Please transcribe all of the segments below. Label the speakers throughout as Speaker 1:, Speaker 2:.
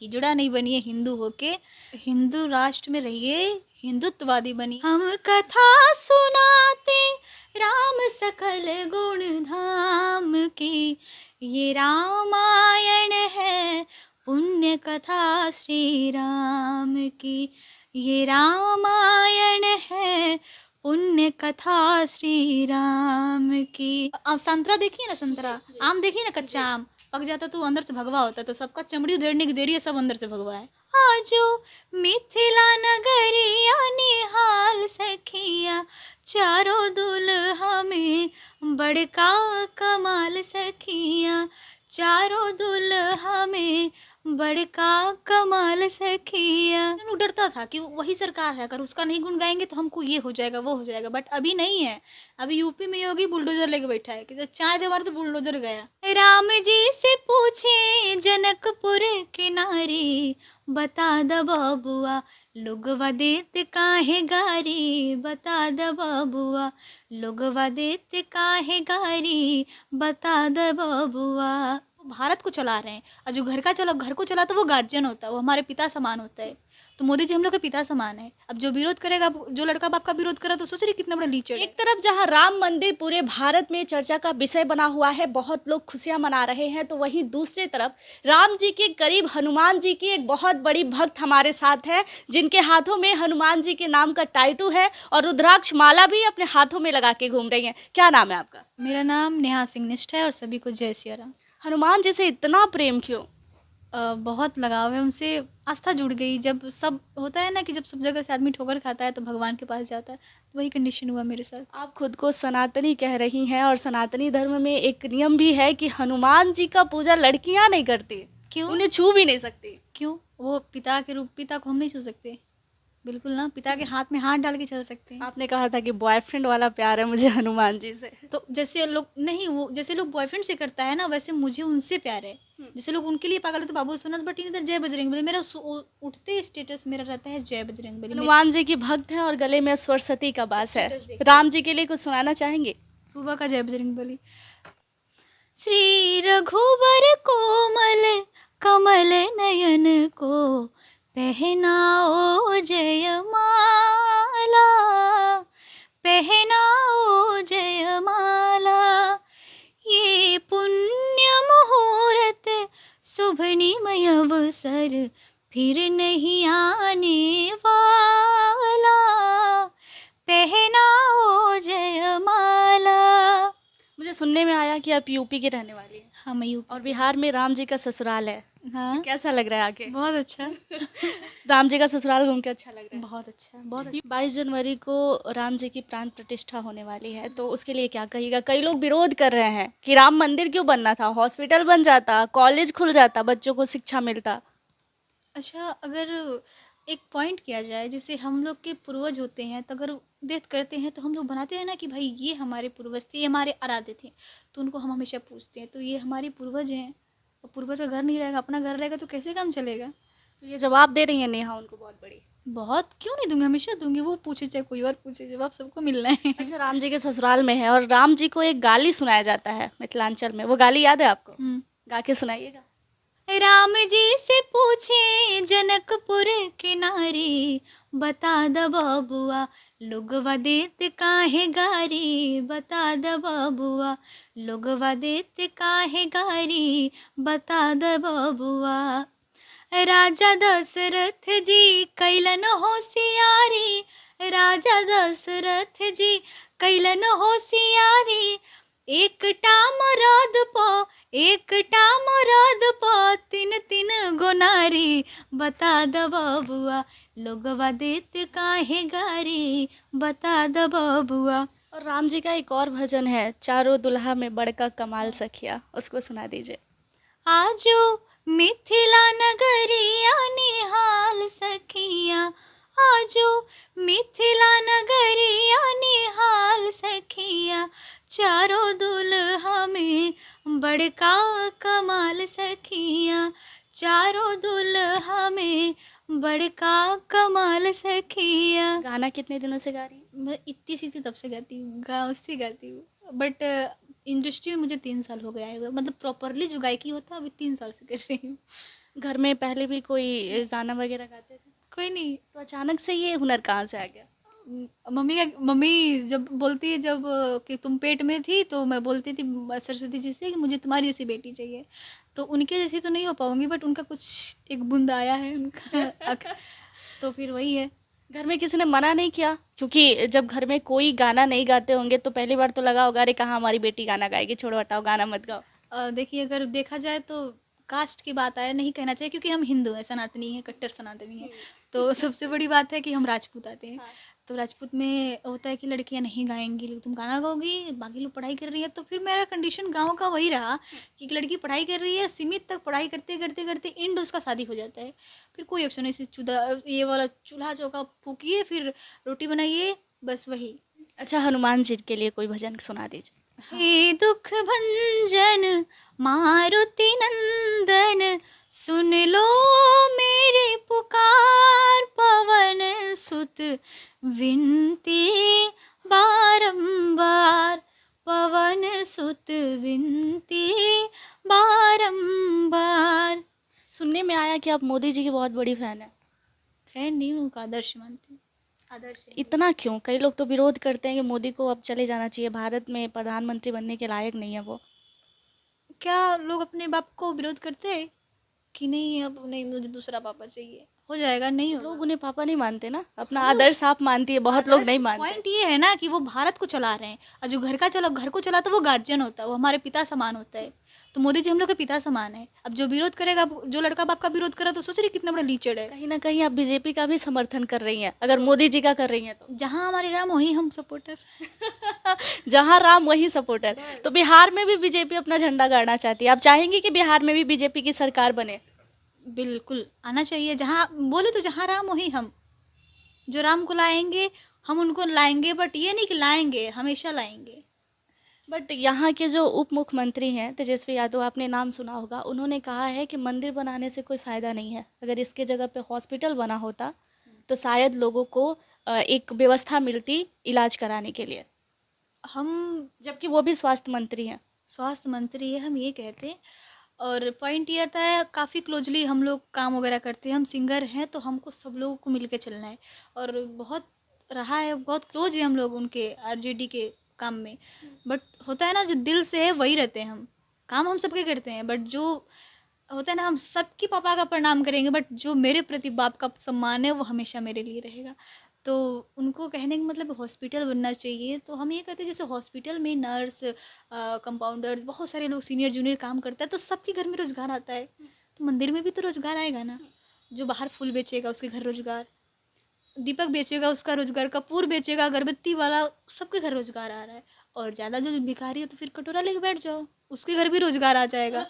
Speaker 1: हिजड़ा नहीं बनिए हिंदू होके, हिंदू राष्ट्र में रहिए, हिंदुत्ववादी बनिए। हम कथा सुनाते राम सकल गुण धाम की, ये रामायण है पुण्य कथा श्री राम की, ये रामायण है पुण्य कथा श्री राम की। अब संतरा देखिए ना, संतरा आम देखिए ना, कच्चा आम पक जाता तो अंदर से भगवा होता है, तो सबका चमड़ी उधेड़ने की देरी है, सब अंदर से भगवा है। आजो मिथिला नगरिया निहाल सखिया, चारों दुल्हा में बड़का कमाल सखिया, चारों दुल्हा में बड़का कमाल सखिया। वो डरता था कि वही सरकार है, अगर उसका नहीं गुण गाएंगे तो हमको ये हो जाएगा वो हो जाएगा, बट अभी नहीं है। अभी यूपी में योगी बुलडोजर लेके बैठा है कि जब चाय दे बार तो बुलडोजर गया। राम जी से पूछे जनकपुर के नारी, बता द बबुआ लोगवा देत काहे गारी, बता द बबुआ लोगवा देत काहे गारी, बता द बबुआ। भारत को चला रहे हैं, और जो घर को चला तो वो गार्जियन होता है, वो हमारे पिता समान होता है। तो मोदी जी हम लोग के पिता समान है। अब जो विरोध करेगा, जो लड़का बाप का विरोध करा तो सोच रही कितना बड़ा लीचड़।
Speaker 2: एक तरफ जहां राम मंदिर पूरे भारत में चर्चा का विषय बना हुआ है, बहुत लोग खुशियां मना रहे हैं, तो वहीं दूसरी तरफ राम जी के करीब हनुमान जी की एक बहुत बड़ी भक्त हमारे साथ है, जिनके हाथों में हनुमान जी के नाम का टाइटू है और रुद्राक्ष माला भी अपने हाथों में लगा के घूम रही हैं। क्या नाम है आपका?
Speaker 1: मेरा नाम नेहा सिंह निष्ठ है और सभी को जय सिया राम।
Speaker 2: हनुमान जी से इतना प्रेम क्यों?
Speaker 1: बहुत लगाव है उनसे, आस्था जुड़ गई। जब सब होता है ना कि जब सब जगह से आदमी ठोकर खाता है तो भगवान के पास जाता है, तो वही कंडीशन हुआ मेरे साथ।
Speaker 2: आप खुद को सनातनी कह रही हैं और सनातनी धर्म में एक नियम भी है कि हनुमान जी का पूजा लड़कियां नहीं करती,
Speaker 1: क्यों?
Speaker 2: उन्हें छू भी नहीं सकती।
Speaker 1: क्यों? वो पिता के रूप, पिता को हम नहीं छू सकते? बिल्कुल ना, पिता के हाथ में हाथ डाल के चल सकते हैं।
Speaker 2: आपने कहा था कि बॉयफ्रेंड वाला प्यार है मुझे हनुमान जी से,
Speaker 1: तो जैसे लोग नहीं, वो जैसे लोग बॉयफ्रेंड से करता है ना, वैसे मुझे उनसे प्यार है। जैसे लोग उनके लिए पागल है तो बाबू सोना, बट इधर जय बजरंग बली, मेरा उठते स्टेटस मेरा रहता है जय बजरंग बली।
Speaker 2: हनुमान जी की भक्त है और गले में सरस्वती का वास है। राम जी के लिए कुछ सुनाना चाहेंगे?
Speaker 1: सुबह का जय बजरंग बली। श्री रघुवर कोमल कमल नयन को, पहनाओ जय माला, पहनाओ जय माला, ये पुण्य मुहूर्त शुभनिमय अवसर फिर नहीं आने वाला, पहनाओ जय माला।
Speaker 2: मुझे सुनने में आया कि आप यूपी के रहने वाली हैं।
Speaker 1: हाँ, मैं यूपी
Speaker 2: और बिहार में राम जी का ससुराल है।
Speaker 1: हाँ,
Speaker 2: कैसा लग रहा है आके?
Speaker 1: बहुत अच्छा।
Speaker 2: राम जी का ससुराल घूम के अच्छा लग रहा है?
Speaker 1: बहुत अच्छा, बहुत अच्छा।
Speaker 2: 22 जनवरी को राम जी की प्राण प्रतिष्ठा होने वाली है, तो उसके लिए क्या कहिएगा? कई लोग विरोध कर रहे हैं कि राम मंदिर क्यों बनना था, हॉस्पिटल बन जाता, कॉलेज खुल जाता, बच्चों को शिक्षा मिलता।
Speaker 1: अच्छा, अगर एक पॉइंट किया जाए, जैसे हम लोग के पूर्वज होते हैं, तो अगर डेथ करते हैं तो हम लोग बनाते हैं ना कि भाई ये हमारे पूर्वज थे, ये हमारे आराध्य थे, तो उनको हम हमेशा पूछते हैं, तो ये हमारे पूर्वज हैं। और पूर्वज का घर नहीं रहेगा, अपना घर रहेगा, तो कैसे काम चलेगा?
Speaker 2: तो ये जवाब दे रही है नेहा उनको बहुत बड़ी।
Speaker 1: बहुत क्यों नहीं दूंगी, हमेशा दूंगी। वो पूछे चाहे कोई और पूछे, जवाब सबको मिलना है।
Speaker 2: अच्छा, राम जी के ससुराल में है और राम जी को एक गाली सुनाया जाता है मिथिलांचल में, वो गाली याद है आपको? गा के सुनाइएगा।
Speaker 1: राम जी से पूछे जनकपुर के नारी, बता द बबुआ लोगवा देत काहे गारी, बता द बबुआ लोगवा देत काहे गारी, बता द बबुआ। राजा दशरथ जी कैलन होशियारी, राजा दशरथ जी कैलन होशियारी, एकटा मरद प एकटा मरद प तीन तीन गोनारी, बता द बबुआ लोगवा देत काहे गारी, बता द बबुआ।
Speaker 2: और राम जी का एक और भजन है, चारों दुल्हा में बड़का कमाल सखिया, उसको सुना दीजिए।
Speaker 1: आजो मिथिला नगरिया निहाल सखिया, आजो मिथिला नगरिया निहाल सखिया, चारों दुल्हा में बड़का कमाल सखिया, चारों दुल्हा में बड़का कमाल सखिया।
Speaker 2: गाना कितने दिनों से गा रही है?
Speaker 1: मैं इतनी सी थी तब से गाती हूँ, गाँव से गाती हूँ, बट इंडस्ट्री में मुझे 3 साल हो गया है, मतलब प्रॉपरली जो गायकी होता है अभी 3 साल से कर रही हूँ।
Speaker 2: घर में पहले भी कोई गाना वगैरह गाते थे?
Speaker 1: कोई नहीं।
Speaker 2: तो अचानक से ये हुनर कहाँ से आ गया?
Speaker 1: मम्मी जब बोलती है जब कि तुम पेट में थी तो मैं बोलती थी सरस्वती जी से कि मुझे तुम्हारी जैसी बेटी चाहिए। तो उनके जैसी तो नहीं हो पाऊंगी बट उनका कुछ एक बूंद आया है उनका तो फिर वही है।
Speaker 2: घर में किसी ने मना नहीं किया? क्योंकि जब घर में कोई गाना नहीं गाते होंगे तो पहली बार तो लगा होगा अरे कहाँ हमारी बेटी गाना गाएगी, छोड़ो हटाओ गाना मत गाओ।
Speaker 1: देखिए अगर देखा जाए तो कास्ट की बात आए नहीं कहना चाहिए क्योंकि हम हिंदू हैं, सनातनी हैं, कट्टर सनातनी हैं। तो सबसे बड़ी बात है कि हम राजपूत आते हैं।
Speaker 2: हाँ।
Speaker 1: तो राजपूत में होता है कि लड़कियां नहीं गाएंगी, लेकिन तुम गाना गाओगी, बाकी लोग पढ़ाई कर रही है। तो फिर मेरा कंडीशन गाँव का वही रहा कि एक लड़की पढ़ाई कर रही है, सीमित तक पढ़ाई करते करते करते एंड उसका शादी हो जाता है। फिर कोई ऑप्शन नहीं, ये वाला चूल्हा चौका फूकिए, फिर रोटी बनाइए, बस वही।
Speaker 2: अच्छा, हनुमान जी के लिए कोई भजन सुना दीजिए।
Speaker 1: हे दुख भंजन मारुति नंदन, सुन लो मेरी पुकार, पवन सुत विनती बारंबार, पवन सुत विनती बारंबार।
Speaker 2: सुनने में आया कि आप मोदी जी की बहुत बड़ी फैन है।
Speaker 1: फैन नहीं, उनका आदर्श मानती हूँ। आदर्श है।
Speaker 2: इतना क्यों? कई लोग तो विरोध करते हैं कि मोदी को अब चले जाना चाहिए, भारत में प्रधानमंत्री बनने के लायक नहीं है वो।
Speaker 1: क्या लोग अपने बाप को विरोध करते हैं कि नहीं अब नहीं मुझे दूसरा पापा चाहिए? हो जाएगा, नहीं होगा।
Speaker 2: लोग उन्हें पापा नहीं मानते ना, अपना आदर्श आप मानती है, बहुत लोग नहीं मानते।
Speaker 1: पॉइंट ये है ना कि वो भारत को चला रहे हैं और जो घर को चलाता है वो गार्जियन होता है, वो हमारे पिता समान होता है। तो मोदी जी हम लोग के पिता समान है। अब जो विरोध करेगा, जो लड़का बाप का विरोध करा तो सोच रही कितना बड़ा लीचड़ है।
Speaker 2: कहीं ना कहीं आप बीजेपी का भी समर्थन कर रही हैं, अगर मोदी जी का कर रही हैं तो।
Speaker 1: जहाँ हमारे राम वहीं हम सपोर्टर।
Speaker 2: जहाँ राम वही सपोर्टर। तो बिहार में भी बीजेपी अपना झंडा गाड़ना चाहती है, आप चाहेंगी कि बिहार में भी बीजेपी की सरकार बने?
Speaker 1: बिल्कुल आना चाहिए, जहाँ बोले तो जहाँ राम वहीं हम। जो राम को लाएंगे हम उनको लाएंगे, बट ये नहीं कि लाएंगे, हमेशा लाएंगे।
Speaker 2: बट यहाँ के जो उप मुख्यमंत्री हैं तेजस्वी यादव, आपने नाम सुना होगा, उन्होंने कहा है कि मंदिर बनाने से कोई फ़ायदा नहीं है, अगर इसके जगह पे हॉस्पिटल बना होता तो शायद लोगों को एक व्यवस्था मिलती इलाज कराने के लिए,
Speaker 1: हम
Speaker 2: जबकि वो भी स्वास्थ्य मंत्री हैं।
Speaker 1: स्वास्थ्य मंत्री है, हम ये कहते हैं। और पॉइंट ये आता है काफ़ी क्लोजली हम लोग काम वगैरह करते हैं, हम सिंगर हैं तो हमको सब लोगों को मिल के चलना है। और बहुत रहा है, बहुत क्लोज है हम लोग उनके आरजेडी के काम में। बट होता है ना जो दिल से है वही रहते हैं हम। काम हम सबके करते हैं बट जो होता है ना हम सबकी पापा का प्रणाम करेंगे, बट जो मेरे प्रति बाप का सम्मान है वो हमेशा मेरे लिए रहेगा। तो उनको कहने का मतलब हॉस्पिटल बनना चाहिए। तो हम ये कहते हैं जैसे हॉस्पिटल में नर्स, कंपाउंडर्स, बहुत सारे लोग सीनियर जूनियर काम करता है तो सबके घर में रोज़गार आता है। तो मंदिर में भी तो रोज़गार आएगा ना। जो बाहर फूल बेचेगा उसके घर रोज़गार, दीपक बेचेगा उसका रोज़गार, कपूर बेचेगा, अगरबत्ती वाला, सबके घर रोज़गार आ रहा है। और ज़्यादा जो भिखारी है तो फिर कटोरा लेके बैठ जाओ, उसके घर भी रोज़गार आ जाएगा।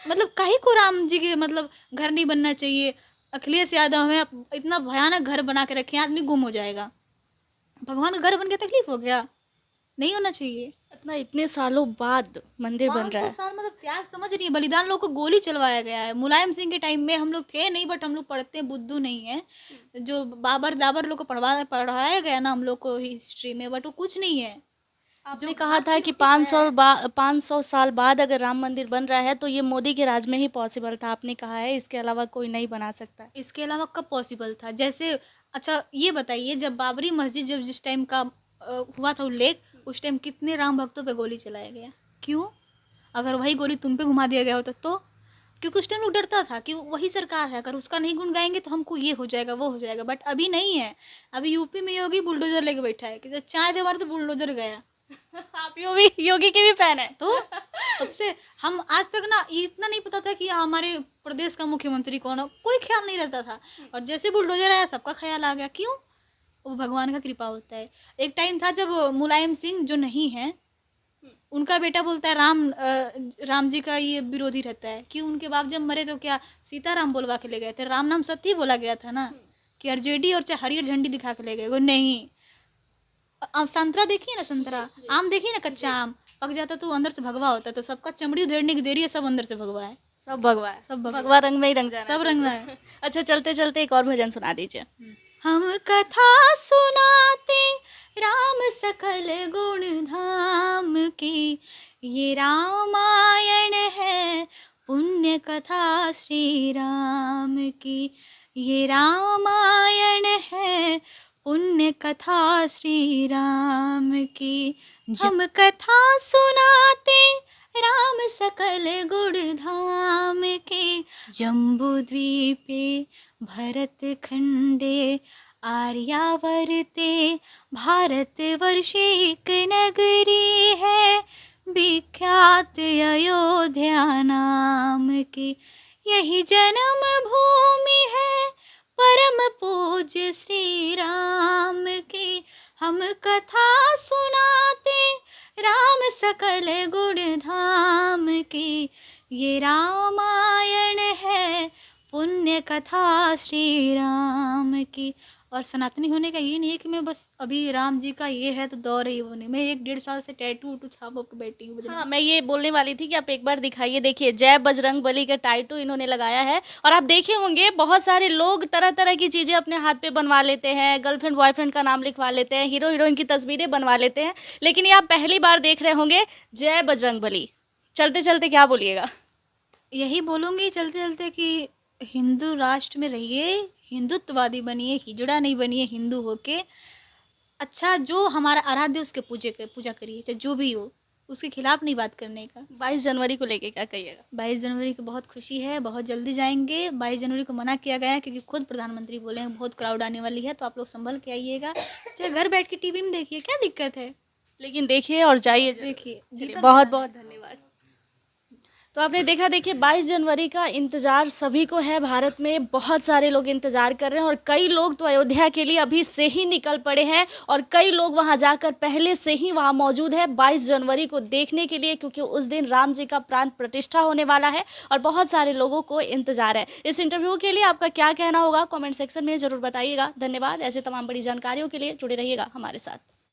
Speaker 1: मतलब काहे को राम जी के मतलब घर नहीं बनना चाहिए। अखिलेश यादव है, इतना भयानक घर बना के रखे हैं, आदमी गुम हो जाएगा। भगवान का घर बन के तकलीफ हो गया, नहीं होना चाहिए।
Speaker 2: इतने सालों बाद मंदिर बन रहा
Speaker 1: 500
Speaker 2: है।
Speaker 1: साल मतलब क्या समझ रही है, बलिदान लोग को गोली चलवाया गया है। मुलायम सिंह के टाइम में हम लोग थे नहीं, बट हम लोग पढ़ते हैं, बुद्धू नहीं है। जो बाबर दाबर लोग को पढ़ाया गया ना हम लोग को हिस्ट्री में, बट वो कुछ नहीं है।
Speaker 2: आपने कहा था कि 500 साल बाद अगर राम मंदिर बन रहा है तो ये मोदी के राज में ही पॉसिबल था, आपने कहा है, इसके अलावा कोई नहीं बना सकता।
Speaker 1: इसके अलावा कब पॉसिबल था? जैसे अच्छा ये बताइए, जब बाबरी मस्जिद जब जिस टाइम का हुआ था उल्लेख, उस टाइम कितने राम भक्तों पे गोली चलाया गया? क्यों? अगर वही गोली तुम पे घुमा दिया गया होता तो? क्योंकि उस टाइम लोग डरता था कि वही सरकार है, अगर उसका नहीं गुण गाएंगे तो हमको ये हो जाएगा वो हो जाएगा। बट अभी नहीं है। अभी यूपी में योगी बुलडोजर लेके बैठा है कि जब चाय दे बार तो बुलडोजर गया।
Speaker 2: आप योगी की भी फैन है?
Speaker 1: तो सबसे हम आज तक ना ये इतना नहीं पता था कि हमारे प्रदेश का मुख्यमंत्री कौन है, कोई ख्याल नहीं रहता था। और जैसे बुलडोजर आया सबका ख्याल आ गया। क्यों? वो भगवान का कृपा होता है। एक टाइम था जब मुलायम सिंह जो नहीं है, उनका बेटा बोलता है राम जी का ये विरोधी रहता है। क्यों? उनके बाप जब मरे तो क्या सीताराम बोलवा के ले गए थे? राम नाम सत्य ही बोला गया था ना, कि आरजेडी और चाहे हरियर झंडी दिखा के ले गए। वो नहीं। अब संतरा देखिए ना, संतरा आम देखिए ना, कच्चा आम पक जाता तो अंदर से भगवा होता है। तो सबका चमड़ी उधेड़ने की देरी है, सब अंदर से भगवा है।
Speaker 2: सब भगवा है,
Speaker 1: सब भगवा।
Speaker 2: भगवा रंग में ही रंग जाना
Speaker 1: सब रंग में है।
Speaker 2: अच्छा, चलते चलते एक और भजन सुना दीजिए।
Speaker 1: हम कथा सुनाते राम सकल गुण धाम की, ये रामायण है पुण्य कथा श्री राम की, ये रामायण है पुण्य कथा श्री राम की। हम कथा सुनाते राम सकल गुण धाम के, जम्बू द्वीपे भरत खंडे आर्यावर्ते भारत वर्षे एक नगरी है, विख्यात अयोध्या नाम की। यही जन्म भूमि है परम पूज्य श्री राम की। हम कथा सुनाते राम सकल गुण धाम की, ये रामायण है पुण्य कथा श्री राम की। और सनातनी होने का ये नहीं है कि मैं बस अभी राम जी का ये है तो दौड़ रही हूँ, नहीं, मैं 1-1.5 साल से टैटू वूटू छाप के बैठी हूँ।
Speaker 2: हाँ, मैं ये बोलने वाली थी कि आप एक बार दिखाइए। देखिए, जय बजरंग बली का टाइटू इन्होंने लगाया है। और आप देखे होंगे बहुत सारे लोग तरह तरह की चीज़ें अपने हाथ पे बनवा लेते हैं, गर्लफ्रेंड बॉयफ्रेंड का नाम लिखवा लेते हैं, हीरो हीरोइन की तस्वीरें बनवा लेते हैं, लेकिन ये आप पहली बार देख रहे होंगे जय बजरंग बली। चलते चलते क्या बोलिएगा?
Speaker 1: यही बोलूँगी चलते चलते कि हिंदू राष्ट्र में रहिए, हिंदुत्ववादी बनिए, हिजड़ा नहीं बनिए हिंदू होके। अच्छा, जो हमारा आराध्य उसके पूजा करिए, चाहे जो भी हो, उसके खिलाफ नहीं बात करने का।
Speaker 2: 22 जनवरी को लेके क्या कहिएगा?
Speaker 1: 22 जनवरी की बहुत खुशी है, बहुत जल्दी जाएंगे। 22 जनवरी को मना किया गया है क्योंकि खुद प्रधानमंत्री बोले हैं बहुत क्राउड आने वाली है, तो आप लोग संभल के आइएगा। चाहे घर बैठ के टीवी में देखिए, क्या दिक्कत है,
Speaker 2: लेकिन देखिए और जाइए।
Speaker 1: देखिए।
Speaker 2: चलिए, बहुत बहुत धन्यवाद। तो आपने देखा, देखिए 22 जनवरी का इंतज़ार सभी को है। भारत में बहुत सारे लोग इंतज़ार कर रहे हैं और कई लोग तो अयोध्या के लिए अभी से ही निकल पड़े हैं और कई लोग वहां जाकर पहले से ही वहां मौजूद है 22 जनवरी को देखने के लिए, क्योंकि उस दिन राम जी का प्राण प्रतिष्ठा होने वाला है और बहुत सारे लोगों को इंतज़ार है। इस इंटरव्यू के लिए आपका क्या कहना होगा कॉमेंट सेक्शन में ज़रूर बताइएगा। धन्यवाद। ऐसे तमाम बड़ी जानकारियों के लिए जुड़े रहिएगा हमारे साथ।